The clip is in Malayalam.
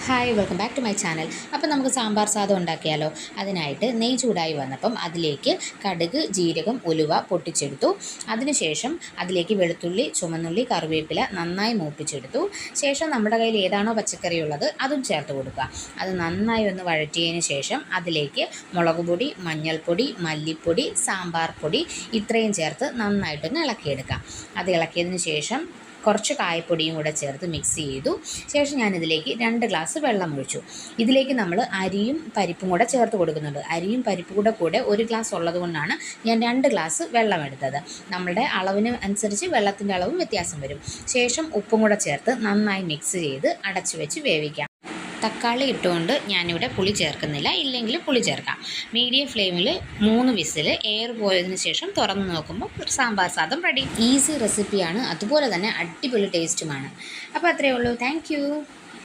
Hi welcome back to my channel. അപ്പോൾ നമുക്ക് സാമ്പാർ സാദം ഉണ്ടാക്കിയാലോ. അതിനായിട്ട് നെയ്യ് ചൂടായി വന്നപ്പം അതിലേക്ക് കടുക്, ജീരകം, ഉലുവ പൊട്ടിച്ചെടുത്തു. അതിനുശേഷം അതിലേക്ക് വെളുത്തുള്ളി, ചുമന്നുള്ളി, കറിവേപ്പില നന്നായി മൂപ്പിച്ചെടുത്തു. ശേഷം നമ്മുടെ കയ്യിൽ ഏതാണോ പച്ചക്കറി ഉള്ളത് അതും ചേർത്ത് കൊടുക്കുക. അത് നന്നായി ഒന്ന് വഴറ്റിയതിന് ശേഷം അതിലേക്ക് മുളക് പൊടി, മഞ്ഞൾപ്പൊടി, മല്ലിപ്പൊടി, സാമ്പാർ പൊടി ഇത്രയും ചേർത്ത് നന്നായിട്ടൊന്ന് ഇളക്കിയെടുക്കാം. അത് ഇളക്കിയതിന് ശേഷം കുറച്ച് കായപ്പൊടിയും കൂടെ ചേർത്ത് മിക്സ് ചെയ്തു. ശേഷം ഞാനിതിലേക്ക് 2 ഗ്ലാസ് വെള്ളം ഒഴിച്ചു. ഇതിലേക്ക് നമ്മൾ അരിയും പരിപ്പും കൂടെ ചേർത്ത് കൊടുക്കുന്നുണ്ട്. അരിയും പരിപ്പും കൂടെ 1 ഗ്ലാസ് ഉള്ളത് കൊണ്ടാണ് ഞാൻ 2 ഗ്ലാസ് വെള്ളം എടുത്തത്. നമ്മളുടെ അളവിന് അനുസരിച്ച് വെള്ളത്തിൻ്റെ അളവും വ്യത്യാസം വരും. ശേഷം ഉപ്പും കൂടെ ചേർത്ത് നന്നായി മിക്സ് ചെയ്ത് അടച്ചു വെച്ച് വേവിക്കാം. തക്കാളി ഇട്ടുകൊണ്ട് ഞാനിവിടെ പുളി ചേർക്കുന്നില്ല, ഇല്ലെങ്കിൽ പുളി ചേർക്കാം. മീഡിയം ഫ്ലെയിമിൽ 3 വിസിൽ എയർ പോയതിന് ശേഷം തുറന്ന് നോക്കുമ്പോൾ സാമ്പാർ സാദം റെഡി. ഈസി റെസിപ്പിയാണ്, അതുപോലെ തന്നെ അടിപൊളി ടേസ്റ്റുമാണ്. അപ്പോൾ അത്രയേ ഉള്ളൂ. താങ്ക്